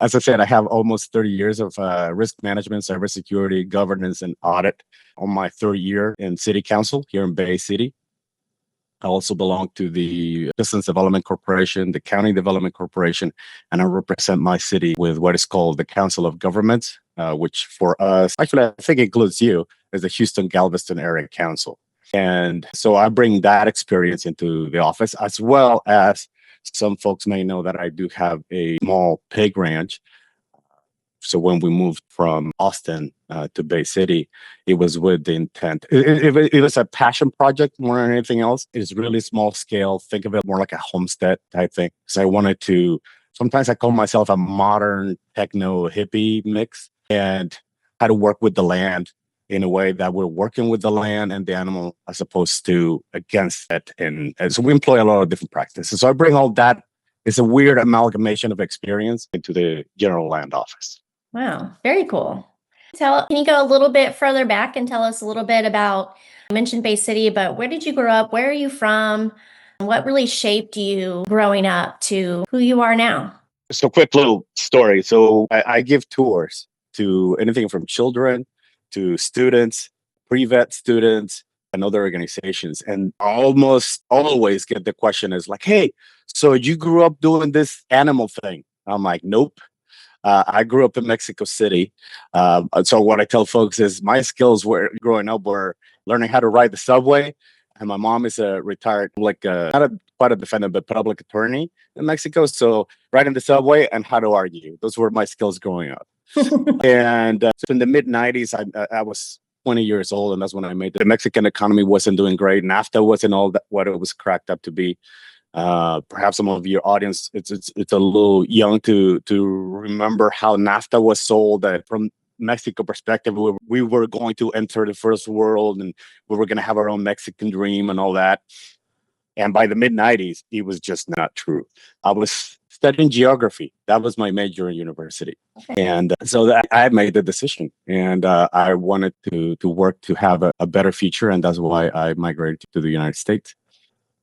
As I said, I have almost 30 years of risk management, cybersecurity, governance, and audit on my third year in City Council here in Bay City. I also belong to the Business Development Corporation, the County Development Corporation, and I represent my city with what is called the Council of Governments, which for us, actually, I think includes you, as the Houston Galveston Area Council. And so I bring that experience into the office, as well as some folks may know that I do have a small pig ranch. So when we moved from Austin to Bay City, it was with the intent. It was a passion project more than anything else. It's really small scale. Think of it more like a homestead type thing. So I wanted to, sometimes I call myself a modern techno hippie mix, and how to work with the land in a way that we're working with the land and the animal as opposed to against it. And so we employ a lot of different practices. So I bring all that. It's a weird amalgamation of experience into the general land office. Wow, very cool. Can you go a little bit further back and tell us a little bit about, you mentioned Bay City, but where did you grow up? Where are you from? What really shaped you growing up to who you are now? So quick little story. So I give tours to anything from children to students, pre-vet students, and other organizations. And I almost always get the question is like, hey, so you grew up doing this animal thing? I'm like, nope. I grew up in Mexico City. So what I tell folks is my skills were growing up were learning how to ride the subway. And my mom is a retired, quite a defendant, but public attorney in Mexico. So riding the subway and how to argue. Those were my skills growing up. And so in the mid 90s, I was 20 years old. And that's when I made the Mexican economy wasn't doing great. NAFTA wasn't all that what it was cracked up to be. Perhaps some of your audience, it's a little young to remember how NAFTA was sold. That from Mexico perspective, we were going to enter the first world, and we were going to have our own Mexican dream and all that. And by the mid 90s, it was just not true. I was studying geography. That was my major in university. Okay. And so I had made the decision, and I wanted to work to have a better future. And that's why I migrated to the United States.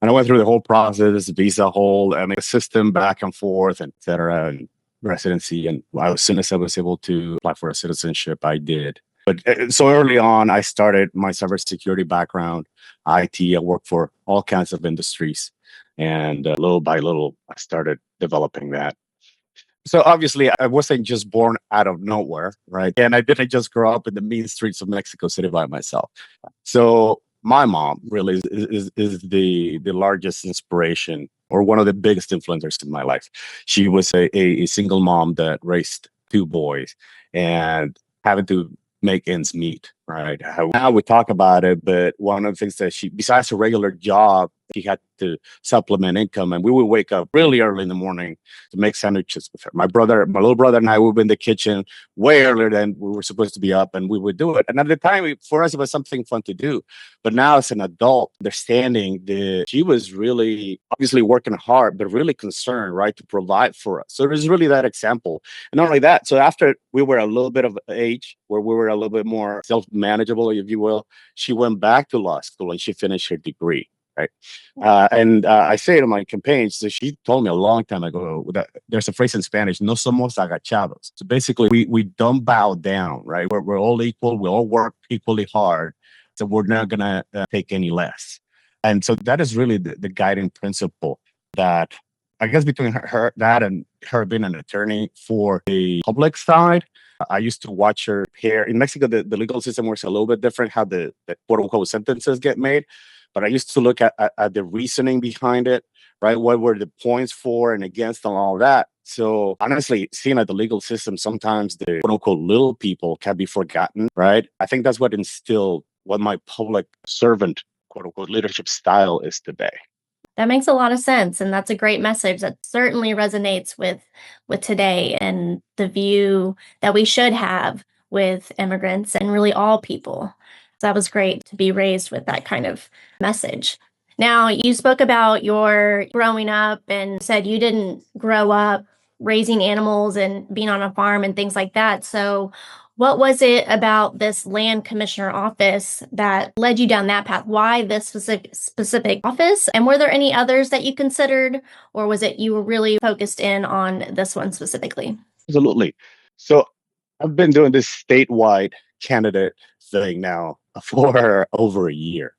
And I went through the whole process, visa hold, and the system back and forth, et cetera, and residency. And as soon as I was able to apply for a citizenship, I did. But so early on, I started my cybersecurity background, IT. I worked for all kinds of industries. And little by little, I started developing that. So obviously, I wasn't just born out of nowhere, right? And I didn't just grow up in the mean streets of Mexico City by myself. So my mom really is the largest inspiration or one of the biggest influencers in my life. She was a single mom that raised two boys and having to make ends meet, right? Now we talk about it, but one of the things that she, besides her regular job, she had to supplement income, and we would wake up really early in the morning to make sandwiches with her. My little brother and I would be in the kitchen way earlier than we were supposed to be up, and we would do it. And at the time, for us, it was something fun to do. But now as an adult, understanding that she was really obviously working hard, but really concerned, right, to provide for us. So there's really that example. And not only that, so after we were a little bit of age where we were a little bit more self-manageable, if you will, she went back to law school and she finished her degree. Right. And I say it in my campaigns, so she told me a long time ago that there's a phrase in Spanish, no somos agachados. So basically, we don't bow down, right? We're all equal. We all work equally hard. So we're not going to take any less. And so that is really the guiding principle that I guess between her and her being an attorney for the public side. I used to watch her here. In Mexico, the legal system works a little bit different, how the quote unquote sentences get made. But I used to look at the reasoning behind it, right? What were the points for and against and all that? So honestly, seeing at the legal system, sometimes the quote unquote little people can be forgotten, right? I think that's what instilled what my public servant quote unquote leadership style is today. That makes a lot of sense. And that's a great message that certainly resonates with today and the view that we should have with immigrants and really all people. So that was great to be raised with that kind of message. Now, you spoke about your growing up and said you didn't grow up raising animals and being on a farm and things like that. So what was it about this land commissioner office that led you down that path? Why this specific office? And were there any others that you considered, or was it you were really focused in on this one specifically? Absolutely. So I've been doing this statewide candidate thing now for over a year.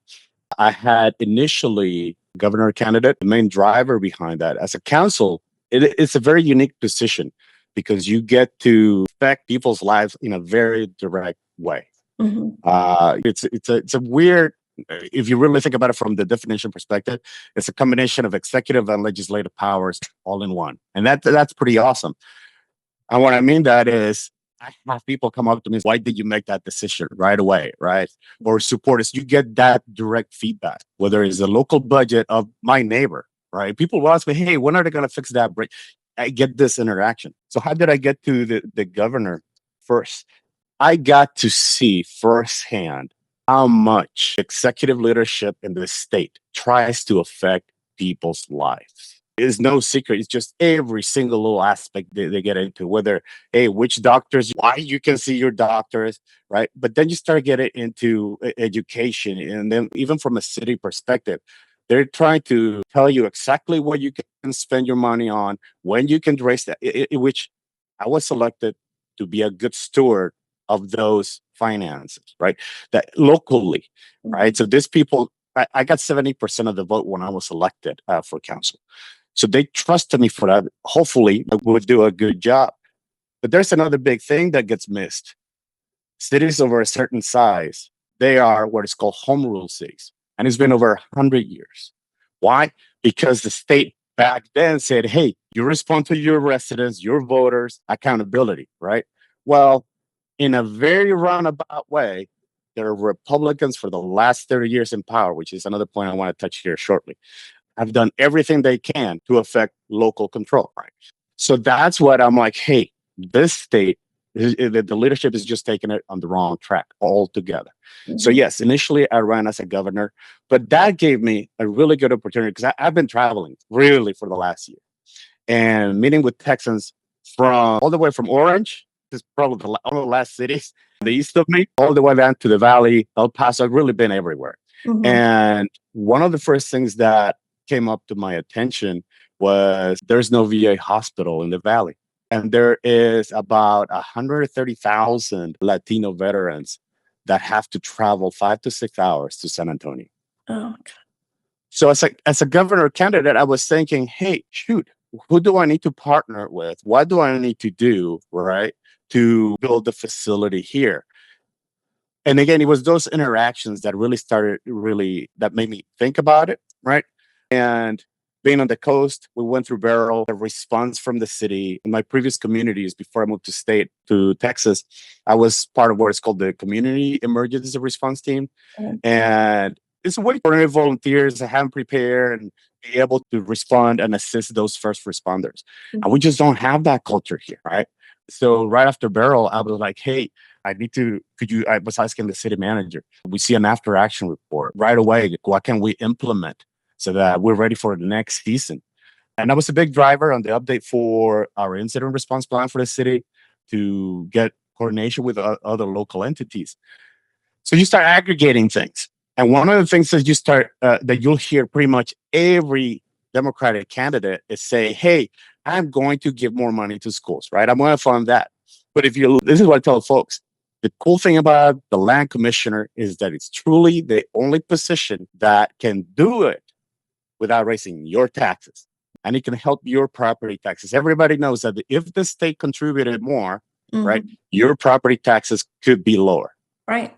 I had initially governor candidate, the main driver behind that. As a council, it's a very unique position because you get to affect people's lives in a very direct way. Mhm. It's a weird. If you really think about it from the definition perspective, it's a combination of executive and legislative powers all in one, and that's pretty awesome. And what I mean that is, I have people come up to me, why did you make that decision right away, right? Or supporters, you get that direct feedback, whether it's the local budget of my neighbor, right? People will ask me, hey, when are they going to fix that break? I get this interaction. So how did I get to the governor first? I got to see firsthand how much executive leadership in the state tries to affect people's lives. It's no secret. It's just every single little aspect they get into, whether, hey, which doctors, why you can see your doctors, right? But then you start getting into education. And then, even from a city perspective, they're trying to tell you exactly what you can spend your money on, when you can raise that, which I was selected to be a good steward of those finances, right? That locally, right? Mhm. So these people, I got 70% of the vote when I was elected for council. So they trusted me for that. Hopefully, I would do a good job. But there's another big thing that gets missed. Cities over a certain size, they are what is called home rule cities. And it's been over 100 years. Why? Because the state back then said, hey, you respond to your residents, your voters, accountability, right? Well, in a very roundabout way, there are Republicans for the last 30 years in power, which is another point I want to touch here shortly, have done everything they can to affect local control, right? So that's what I'm like, hey, this state, the leadership is just taking it on the wrong track altogether. So, Mhm. yes, initially I ran as a governor, but that gave me a really good opportunity because I've been traveling really for the last year and meeting with Texans from all the way from Orange, this is probably one of the last cities, the east of me, all the way down to the valley, El Paso. I've really been everywhere. Mhm. And one of the first things that came up to my attention was there's no VA hospital in the valley. And there is about 130,000 Latino veterans that have to travel 5 to 6 hours to San Antonio. Oh, So as a governor candidate, I was thinking, hey, shoot, who do I need to partner with? What do I need to do, right, to build the facility here? And again, it was those interactions that really started really that made me think about it, right? And being on the coast, we went through Barrel, the response from the city. In my previous communities, before I moved to Texas, I was part of what is called the Community Emergency Response Team. okay. And it's a way for volunteers to have prepared and be able to respond and assist those first responders. And we Mhm. just don't have that culture here, right? So right after Barrel, I was like, hey, I was asking the city manager, we see an after action report right away. What can we implement so that we're ready for the next season? And I was a big driver on the update for our incident response plan for the city to get coordination with other local entities. So you start aggregating things. And one of the things that that you'll hear pretty much every Democratic candidate is say, hey, I'm going to give more money to schools, right? I'm going to fund that. But this is what I tell folks. The cool thing about the land commissioner is that it's truly the only position that can do it without raising your taxes. And it can help your property taxes. Everybody knows that if the state contributed more, right, Mhm. your property taxes could be lower. Right.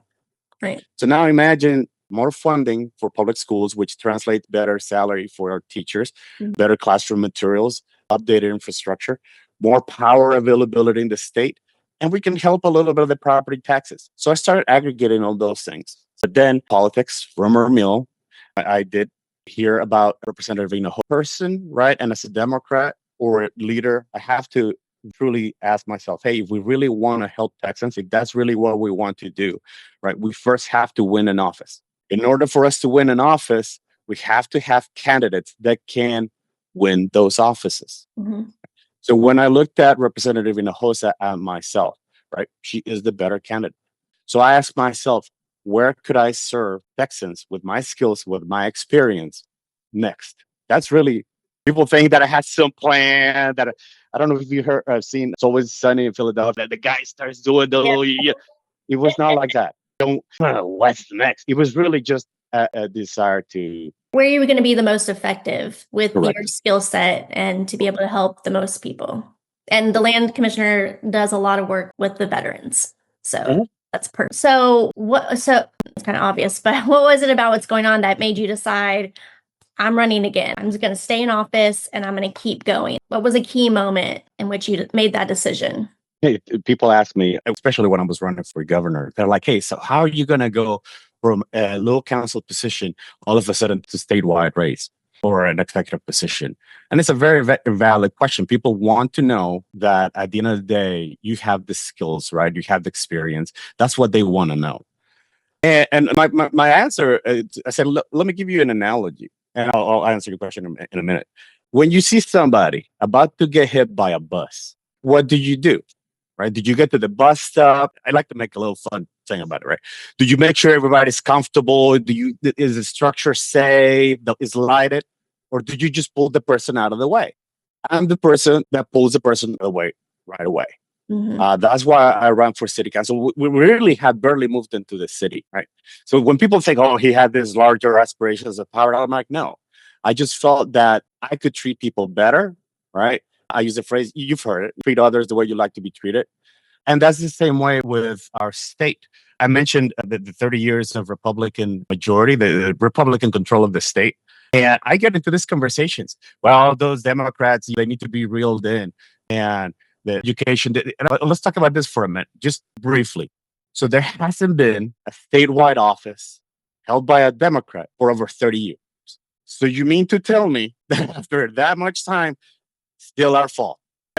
Right. So now imagine more funding for public schools, which translates better salary for our teachers, Mhm. better classroom materials, updated infrastructure, more power availability in the state, and we can help a little bit of the property taxes. So I started aggregating all those things. But then politics, rumor mill, I did hear about Representative person, right? And as a Democrat or a leader, I have to truly ask myself, hey, if we really want to help Texans, if that's really what we want to do, right? We first have to win an office. In order for us to win an office, we have to have candidates that can win those offices. Mhm. So when I looked at Representative Hinojosa and myself, right, she is the better candidate. So I asked myself, where could I serve Texans with my skills, with my experience next? That's really People think that I had some plan that I don't know if you heard, seen It's Always Sunny in Philadelphia. The guy starts doing the little, it was not like that. Don't, what's next? It was really just a desire to Where you were going to be the most effective with your correct. skill set and to be able to help the most people. And the land commissioner does a lot of work with the veterans. So Mhm. that's so it's kind of obvious, but what was it about what's going on that made you decide I'm running again? I'm just going to stay in office and I'm going to keep going. What was a key moment in which you made that decision? Hey, people ask me, especially when I was running for governor, they're like, hey, so how are you going to go from a local council position all of a sudden to statewide race or an executive position? And it's a very valid question. People want to know that at the end of the day, you have the skills, right? You have the experience. That's what they want to know. And my answer, I said, let me give you an analogy, and I'll answer your question in a minute. When you see somebody about to get hit by a bus, what do? Right? Did you get to the bus stop? I like to make a little fun thing about it, right? Did you make sure everybody's comfortable? Is the structure safe? Is lighted? Or did you just pull the person out of the way? I'm the person that pulls the person away right away. That's why I ran for city council. We really had barely moved into the city, right? So when people think, oh, he had these larger aspirations of power, I'm like, no. I just felt that I could treat people better, right? I use the phrase, you've heard it, treat others the way you like to be treated. And that's the same way with our state. I mentioned the 30 years of Republican majority, the Republican control of the state. And I get into these conversations. Well, those Democrats, they need to be reeled in. And the education. Let's talk about this for a minute, just briefly. So there hasn't been a statewide office held by a Democrat for over 30 years. So you mean to tell me that after that much time, still our fault?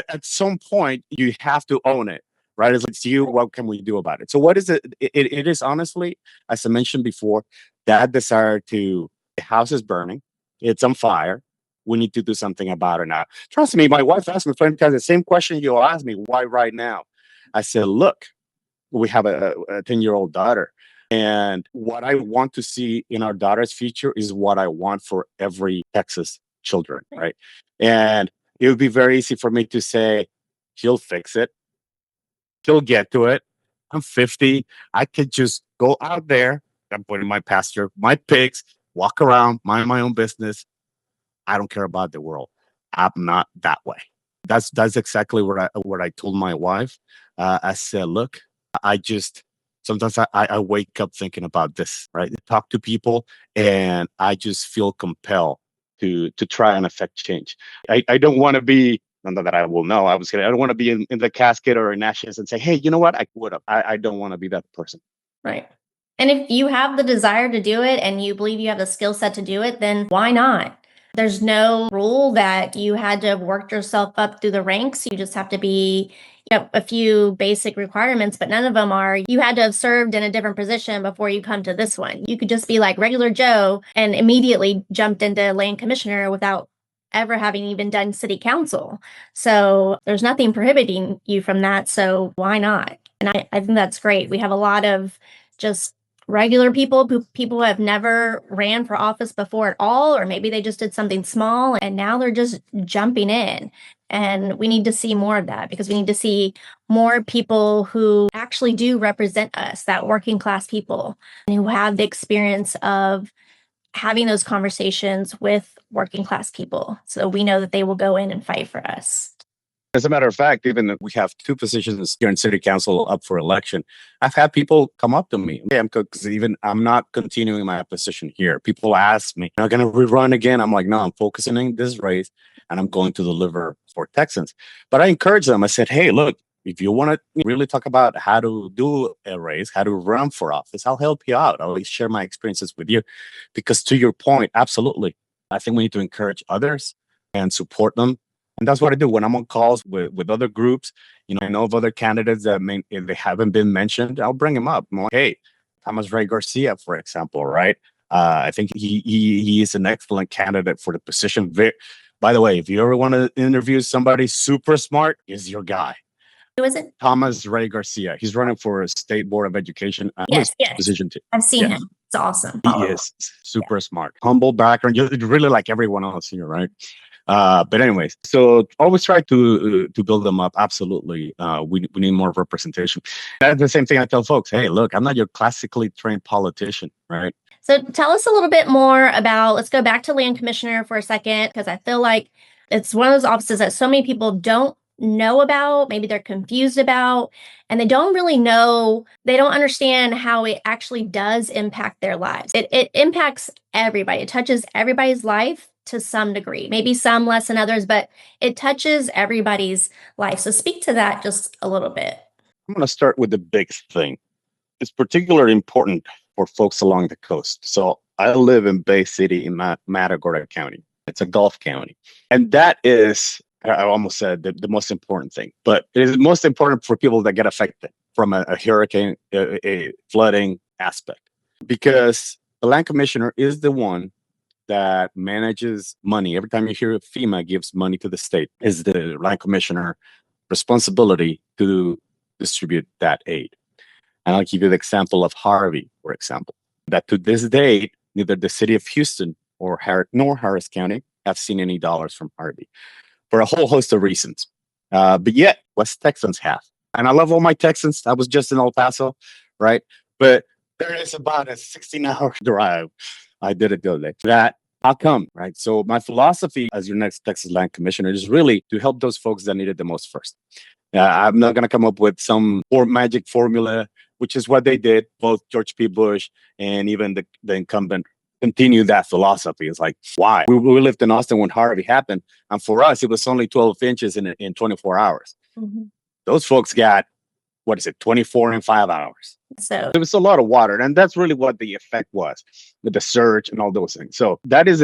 At some point, you have to own it, right? It's you. What can we do about it? So what is it? It is honestly, as I mentioned before, that desire to, the house is burning, it's on fire. We need to do something about it now. Trust me, my wife asked me the same question you asked me, why right now? I said, look, we have a 10-year-old daughter. And what I want to see in our daughter's future is what I want for every Texas children, right? And it would be very easy for me to say, she'll fix it. She'll get to it. I'm 50. I could just go out there. I'm putting my pasture, my pigs, walk around, mind my own business. I don't care about the world. I'm not that way. That's exactly what I told my wife. I said, look, I just sometimes I wake up thinking about this, right? Talk to people, and I just feel compelled to try and affect change. I don't want to be. Not that I will know. I don't want to be in the casket or in ashes and say, hey, you know what? I would have. I don't want to be that person. Right. And if you have the desire to do it and you believe you have the skill set to do it, then why not? There's no rule that you had to have worked yourself up through the ranks. You just have to be, a few basic requirements, but none of them are you had to have served in a different position before you come to this one. You could just be like regular Joe and immediately jumped into land commissioner without ever having even done city council. So there's nothing prohibiting you from that. So why not? And I think that's great. We have a lot of just regular people who have never ran for office before at all, or maybe they just did something small and now they're just jumping in. And we need to see more of that because we need to see more people who actually do represent us, that working class people, and who have the experience of having those conversations with working class people. So we know that they will go in and fight for us. As a matter of fact, even if we have two positions here in city council up for election, I've had people come up to me. Hey, I'm not continuing my position here. People ask me, am I going to rerun again? I'm like, no, I'm focusing on this race and I'm going to deliver for Texans. But I encourage them. I said, hey, look, if you want to really talk about how to do a race, how to run for office, I'll help you out. I'll at least share my experiences with you. Because to your point, absolutely, I think we need to encourage others and support them. And that's what I do when I'm on calls with other groups. I know of other candidates that if they haven't been mentioned, I'll bring them up. I'm like, hey, Thomas Ray Garcia, for example, right? I think he is an excellent candidate for the position. By the way, if you ever want to interview somebody super smart, is your guy. Who is it? Thomas Ray Garcia. He's running for a state board of education. Yes. Position too. I've seen him. It's awesome. He is super smart, humble background, really like everyone else here, right? But anyways, so always try to build them up. Absolutely, we need more representation. That's the same thing I tell folks. Hey, look, I'm not your classically trained politician, right? So tell us a little bit more about, let's go back to land commissioner for a second, because I feel like it's one of those offices that so many people don't know about, maybe they're confused about, and they don't really know, they don't understand how it actually does impact their lives. It impacts everybody. It touches everybody's life to some degree, maybe some less than others, but it touches everybody's life. So speak to that just a little bit. I'm going to start with the big thing. It's particularly important for folks along the coast. So I live in Bay City in Matagorda County. It's a Gulf county. And that is, I almost said the most important thing, but it is most important for people that get affected from a hurricane, a flooding aspect, because the land commissioner is the one that manages money. Every time you hear FEMA gives money to the state, is the land commissioner responsibility to distribute that aid. And I'll give you the example of Harvey, for example, that to this date, neither the city of Houston nor Harris County have seen any dollars from Harvey for a whole host of reasons. But yet, West Texans have. And I love all my Texans. I was just in El Paso, right? But there is about a 16-hour drive. I did it the other day. That, how come, right? So my philosophy as your next Texas land commissioner is really to help those folks that need it the most first. I'm not going to come up with some magic formula, which is what they did. Both George P. Bush and even the incumbent continue that philosophy. It's like, why? We lived in Austin when Harvey happened. And for us, it was only 12 inches in 24 hours. Mm-hmm. Those folks got, 24 in 5 hours. So it was a lot of water. And that's really what the effect was with the surge and all those things. So that is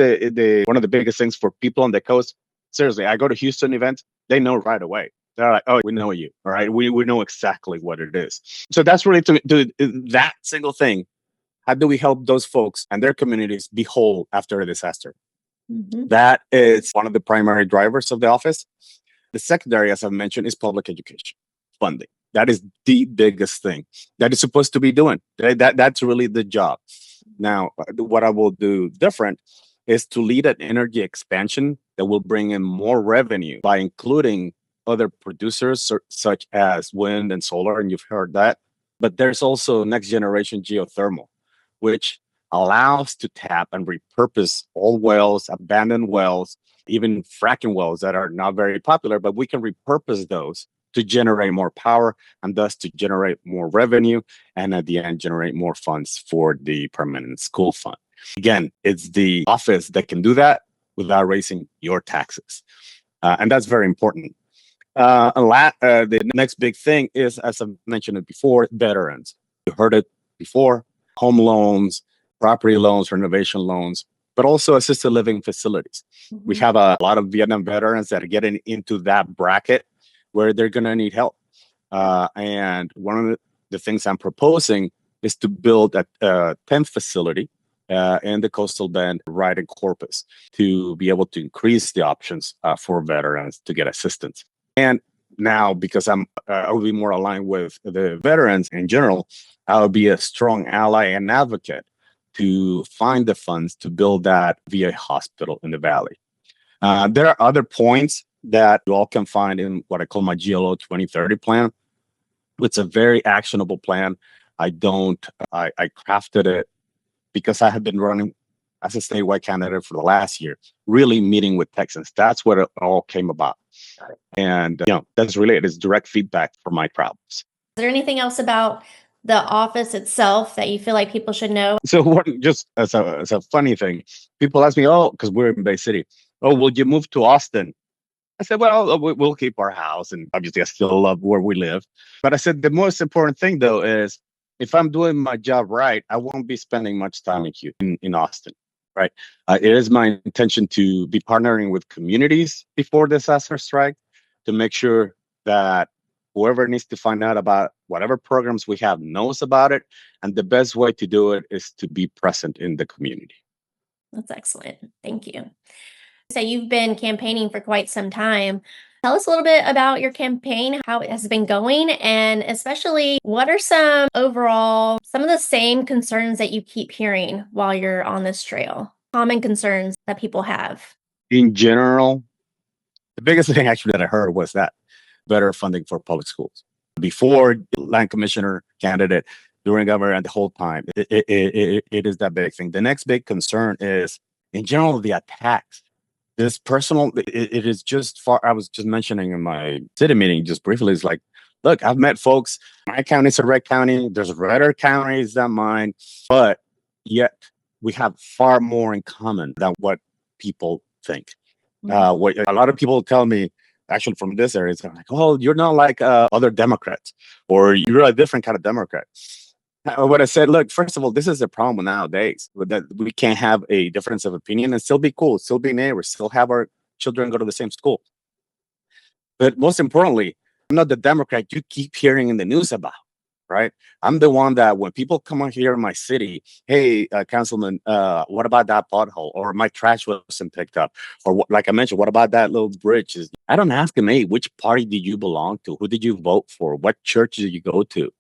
one of the biggest things for people on the coast. Seriously, I go to Houston events, they know right away. They're like, oh, we know you. All right. We know exactly what it is. So that's really to that single thing. How do we help those folks and their communities be whole after a disaster? Mm-hmm. That is one of the primary drivers of the office. The secondary, as I've mentioned, is public education funding. That is the biggest thing that is supposed to be doing. That's really the job. Now, what I will do different is to lead an energy expansion that will bring in more revenue by including other producers such as wind and solar, and you've heard that. But there's also next generation geothermal, which allows to tap and repurpose old wells, abandoned wells, even fracking wells that are not very popular, but we can repurpose those to generate more power and thus to generate more revenue and at the end generate more funds for the permanent school fund. Again, it's the office that can do that without raising your taxes. And that's very important. The next big thing is, as I mentioned it before, veterans. You heard it before, home loans, property loans, renovation loans, but also assisted living facilities. Mm-hmm. We have a lot of Vietnam veterans that are getting into that bracket where they're going to need help. And one of the things I'm proposing is to build a 10th facility in the coastal bend right in Corpus to be able to increase the options for veterans to get assistance. And now, because I will be more aligned with the veterans in general, I'll be a strong ally and advocate to find the funds to build that VA hospital in the Valley. There are other points that you all can find in what I call my GLO 2030 plan. It's a very actionable plan. I crafted it because I have been running as a statewide candidate for the last year, really meeting with Texans. That's what it all came about. And, that's related. It's direct feedback for my problems. Is there anything else about the office itself that you feel like people should know? So just as a funny thing, people ask me, because we're in Bay City, will you move to Austin? I said, well, we'll keep our house. And obviously, I still love where we live. But I said, the most important thing, though, is if I'm doing my job right, I won't be spending much time in Austin, right? It is my intention to be partnering with communities before disaster strike to make sure that whoever needs to find out about whatever programs we have knows about it. And the best way to do it is to be present in the community. That's excellent. Thank you. So you've been campaigning for quite some time. Tell us a little bit about your campaign, how it has been going, and especially what are some of the same concerns that you keep hearing while you're on this trail, common concerns that people have? In general, The biggest thing actually that I heard was that better funding for public schools. Before land commissioner candidate, during government, and the whole time, it is that big thing. The next big concern is, in general, the attacks. This personal, it is just far. I was just mentioning in my city meeting just briefly. It's like, look, I've met folks. My county's a red county. There's redder counties than mine, but yet we have far more in common than what people think. What a lot of people tell me, actually from this area, is like, "Oh, you're not like other Democrats, or you're a different kind of Democrat." What I said, look, first of all, this is a problem nowadays that we can't have a difference of opinion and still be cool, still be neighbors, still have our children go to the same school. But most importantly, I'm not the Democrat you keep hearing in the news about, right? I'm the one that when people come on here in my city, hey, councilman, what about that pothole? Or my trash wasn't picked up. Or like I mentioned, what about that little bridge? I don't ask them, hey, which party did you belong to? Who did you vote for? What church did you go to?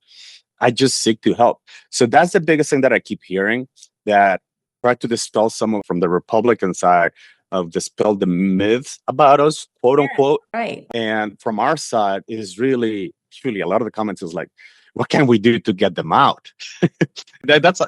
I just seek to help. So that's the biggest thing that I keep hearing, that try to dispel some from the Republican side of dispel the myths about us, quote unquote. Right. And from our side is really a lot of the comments is like, what can we do to get them out? That's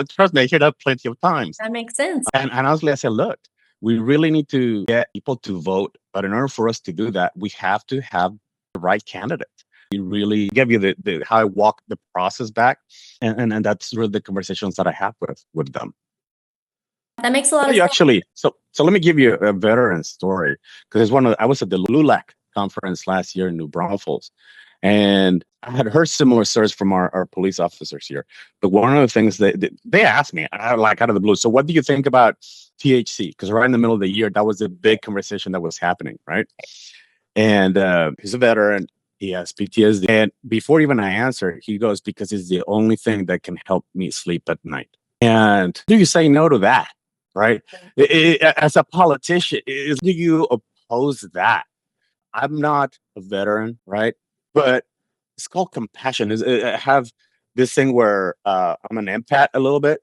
trust me, I hear that plenty of times. That makes sense. And honestly, I said, look, we really need to get people to vote. But in order for us to do that, we have to have the right candidate. We really give you the how I walk the process back. And that's really the conversations that I have with them. That makes a lot of sense. Actually, so let me give you a veteran story, because I was at the LULAC conference last year in New Braunfels, and I had heard similar stories from our police officers here. But one of the things that they asked me, like out of the blue, so what do you think about THC? Because right in the middle of the year, that was a big conversation that was happening, right? And he's a veteran. He has PTSD. And before even I answer, he goes, because it's the only thing that can help me sleep at night. And do you say no to that? Right? As a politician, do you oppose that? I'm not a veteran, right? But it's called compassion. I have this thing where I'm an empath a little bit,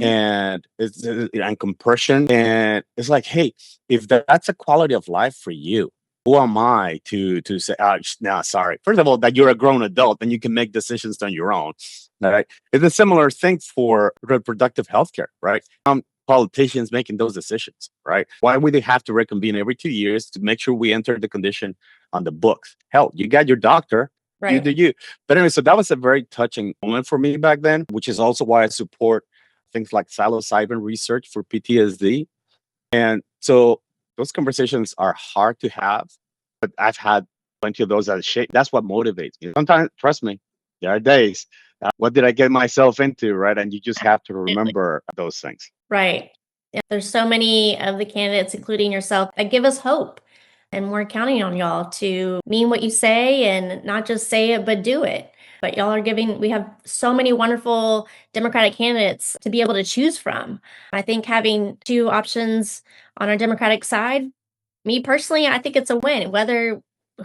and and compression. And it's like, hey, if that's a quality of life for you, who am I to say, no, sorry. First of all, that you're a grown adult and you can make decisions on your own. Right? It's a similar thing for reproductive health care, right? Politicians making those decisions, right? Why would they have to reconvene every 2 years to make sure we enter the condition on the books? Hell, you got your doctor, right? You do you. But anyway, so that was a very touching moment for me back then, which is also why I support things like psilocybin research for PTSD. And so those conversations are hard to have, but I've had plenty of those that shape. That's what motivates me. Sometimes, trust me, there are days. What did I get myself into, right? And you just have to remember those things. Right. Yeah, there's so many of the candidates, including yourself, that give us hope. And we're counting on y'all to mean what you say and not just say it, but do it. But y'all are we have so many wonderful Democratic candidates to be able to choose from. I think having two options on our Democratic side, me personally, I think it's a win.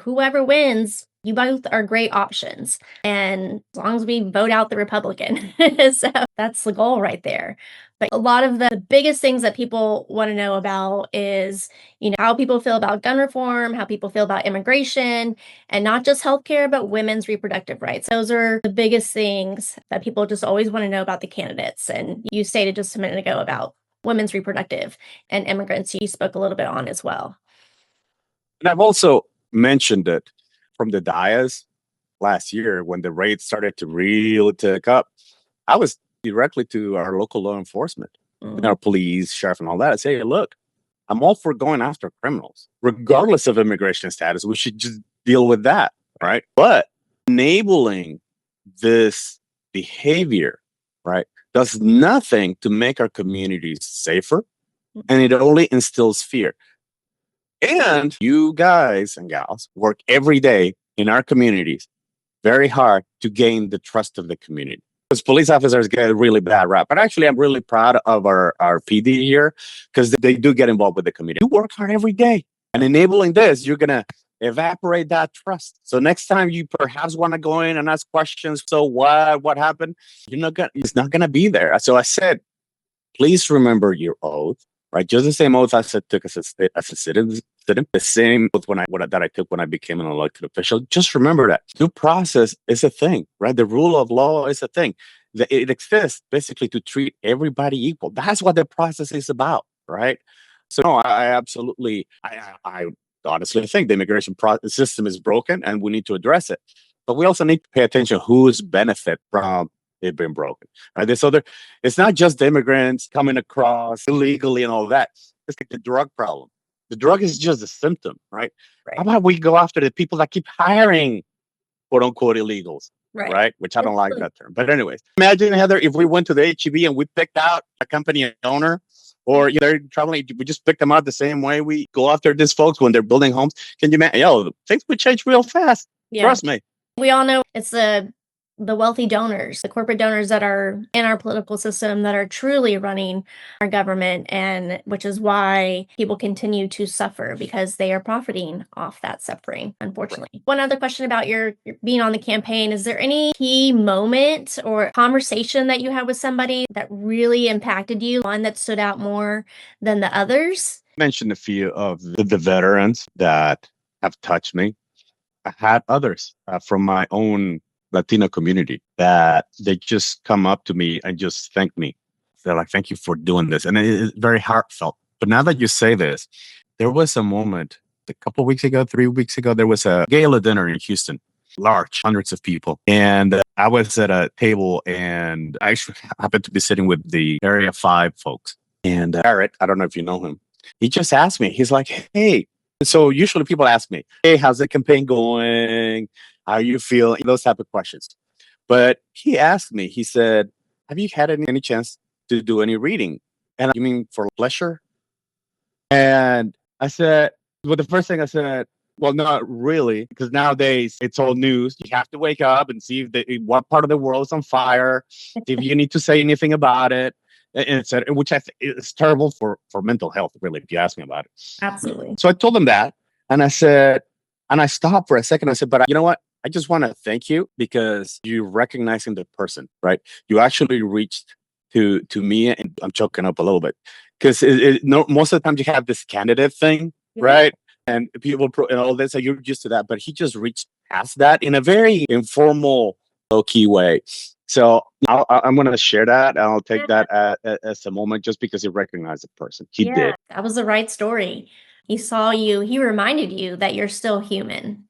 Whoever wins, you both are great options. And as long as we vote out the Republican. So that's the goal right there. But a lot of the biggest things that people want to know about is, how people feel about gun reform, how people feel about immigration, and not just healthcare, but women's reproductive rights. Those are the biggest things that people just always want to know about the candidates. And you stated just a minute ago about women's reproductive and immigrants. You spoke a little bit on as well. And I've also mentioned it from the dais last year when the rates started to really tick up. I was directly to our local law enforcement, our police, sheriff, and all that. I say, hey, look, I'm all for going after criminals, regardless of immigration status. We should just deal with that, right? But enabling this behavior, right, does nothing to make our communities safer, and it only instills fear. And you guys and gals work every day in our communities very hard to gain the trust of the community. Because police officers get a really bad rap. But actually, I'm really proud of our PD here, because they do get involved with the community. You work hard every day. And enabling this, you're going to evaporate that trust. So next time you perhaps want to go in and ask questions, so what happened? It's not going to be there. So I said, please remember your oath, right? Just the same oath I took as a citizen system. The same with that I took when I became an elected official. Just remember that due process is a thing, right? The rule of law is a thing. It exists basically to treat everybody equal. That's what the process is about, right? So no, I absolutely, I honestly think the immigration system is broken and we need to address it. But we also need to pay attention who's benefit from it being broken. Right? It's not just the immigrants coming across illegally and all that. It's like the drug problem. The drug is just a symptom, right? How about we go after the people that keep hiring quote unquote illegals, right? Which I don't like that term. But anyways, imagine, Heather, if we went to the HEB and we picked out a company owner or they're traveling, we just pick them out the same way we go after these folks when they're building homes. Can you imagine? Things would change real fast. Yeah. Trust me. We all know it's the wealthy donors, the corporate donors that are in our political system that are truly running our government, and which is why people continue to suffer because they are profiting off that suffering, unfortunately. One other question about your being on the campaign. Is there any key moment or conversation that you had with somebody that really impacted you, one that stood out more than the others? I mentioned a few of the veterans that have touched me. I had others from my own Latino community that they just come up to me and just thank me. They're like, thank you for doing this. And it's very heartfelt. But now that you say this, there was a moment a couple of weeks ago, 3 weeks ago, there was a gala dinner in Houston, large, hundreds of people. And I was at a table and I actually happened to be sitting with the Area 5 folks. And Barrett, I don't know if you know him, he just asked me, he's like, hey, so usually people ask me, hey, how's the campaign going? How you feel? Those type of questions. But he asked me, he said, have you had any chance to do any reading? And you mean for pleasure? And I said, well, the first thing I said, well, not really, because nowadays it's all news. You have to wake up and see what part of the world is on fire, if you need to say anything about it. And said, which I think is terrible for mental health, really, if you ask me about it. Absolutely. So I told him that, and I said, and I stopped for a second. I said, but you know what? I just want to thank you because you're recognizing the person, right? You actually reached to me, and I'm choking up a little bit because most of the time you have this candidate thing, right? And people and all this, so you're used to that. But he just reached past that in a very informal, low-key way. So I'm going to share that. I'll take that as a moment just because he recognized the person. He did. That was the right story. He saw you. He reminded you that you're still human.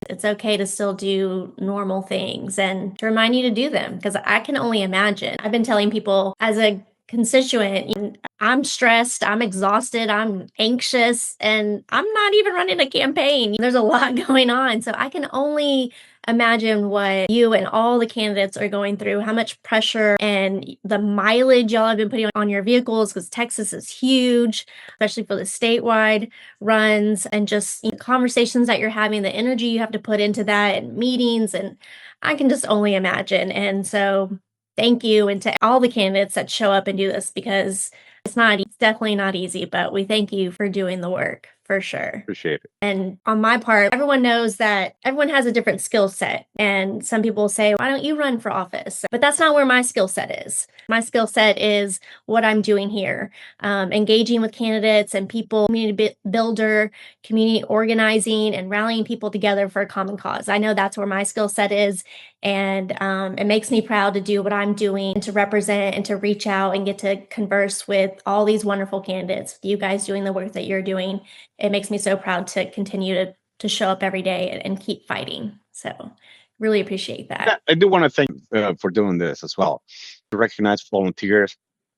It's okay to still do normal things and to remind you to do them, because I can only imagine. I've been telling people as a constituent, I'm stressed, I'm exhausted, I'm anxious, and I'm not even running a campaign. There's a lot going on. So I can only imagine what you and all the candidates are going through, how much pressure and the mileage y'all have been putting on your vehicles, because Texas is huge, especially for the statewide runs, and just the conversations that you're having, the energy you have to put into that, and meetings, and I can just only imagine. And so thank you, and to all the candidates that show up and do this, because it's definitely not easy, but we thank you for doing the work, for sure. Appreciate it. And on my part, everyone knows that everyone has a different skill set. And some people say, why don't you run for office? But that's not where my skill set is. My skill set is what I'm doing here, engaging with candidates and people, community builder, community organizing, and rallying people together for a common cause. I know that's where my skill set is. And it makes me proud to do what I'm doing, and to represent and to reach out and get to converse with all these wonderful candidates, you guys doing the work that you're doing. It makes me so proud to continue to show up every day and keep fighting. So really appreciate that. I do want to thank for doing this as well. To recognize volunteers,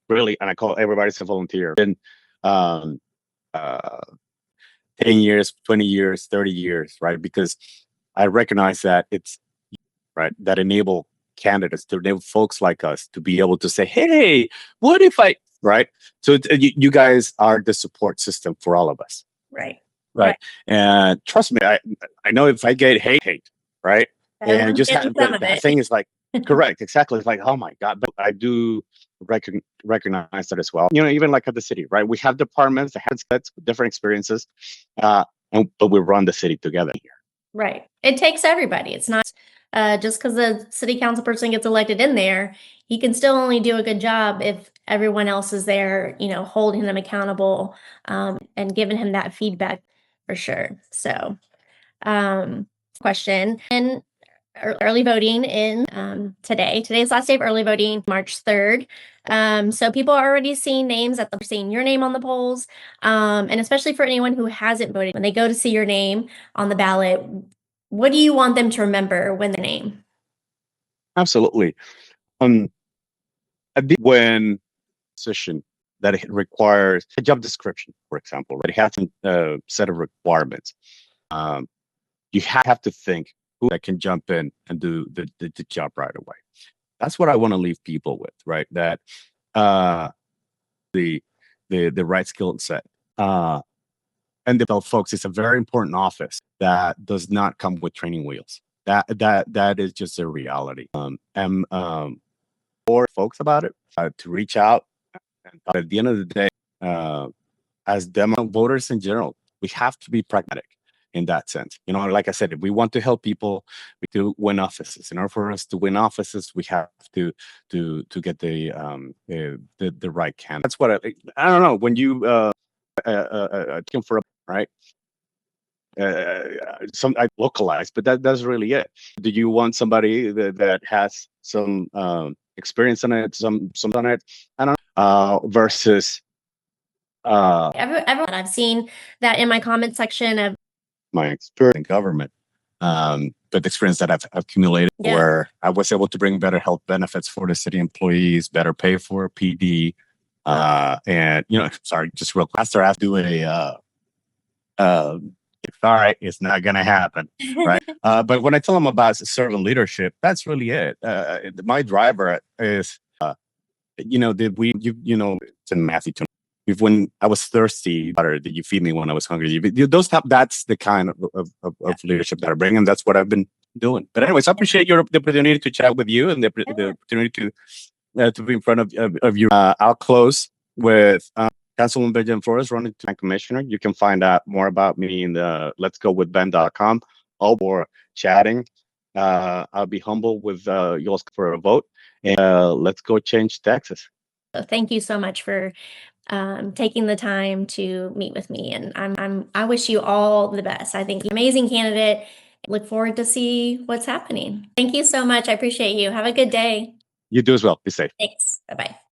really, and I call everybody a volunteer. Been 10 years, 20 years, 30 years, right? Because I recognize that it's right that enable candidates, to enable folks like us to be able to say, hey, what if I, right? So you guys are the support system for all of us. Right. And trust me, I know if I get hate, right? And just the thing is like, correct, exactly. It's like, oh my God, but I do recognize that as well. Even like at the city, right? We have departments that have different experiences, but we run the city together here. Right. It takes everybody. It's not just because a city council person gets elected in there, he can still only do a good job if everyone else is there, holding him accountable, and giving him that feedback. for sure. So, question and early voting in today. Today's last day of early voting, March 3rd. So people are already seeing names that they're seeing your name on the polls. And especially for anyone who hasn't voted, when they go to see your name on the ballot, what do you want them to remember when their name? Absolutely. I think when position that it requires a job description, for example, right? It has a set of requirements. You have to think who that can jump in and do the job right away. That's what I want to leave people with, right? That the right skill set. And the folks, it's a very important office that does not come with training wheels. That is just a reality. And for folks about it to reach out. And at the end of the day, as demo voters in general, we have to be pragmatic in that sense. You know, like I said, if we want to help people, we do win offices. In order for us to win offices, we have to get the right candidate. That's what I don't know. When you came for a right. Some I localize, but that's really it. Do you want somebody that has some experience on it, some on it? I don't know. Versus Everyone I've seen that in my comment section of my experience in government, but the experience that I've accumulated, where I was able to bring better health benefits for the city employees, better pay for PD, and sorry, just real fast, I have to do sorry, it's not gonna happen, right? But when I tell them about servant leadership, that's really it. My driver is, it's in Matthew 20. When I was thirsty, water did you feed me when I was hungry? That's the kind of leadership that I bring, and that's what I've been doing. But anyways, I appreciate the opportunity to chat with you and the opportunity to be in front of you. I'll close with Councilman Ben Flores, running to commissioner. You can find out more about me in the letsgowithben.com. All for chatting. I'll be humble with yours for a vote, and let's go change Texas. So thank you so much for taking the time to meet with me, and I wish you all the best. I think you're an amazing candidate. Look forward to see what's happening. Thank you so much. I appreciate you. Have a good day. You do as well. Be safe. Thanks. Bye-bye.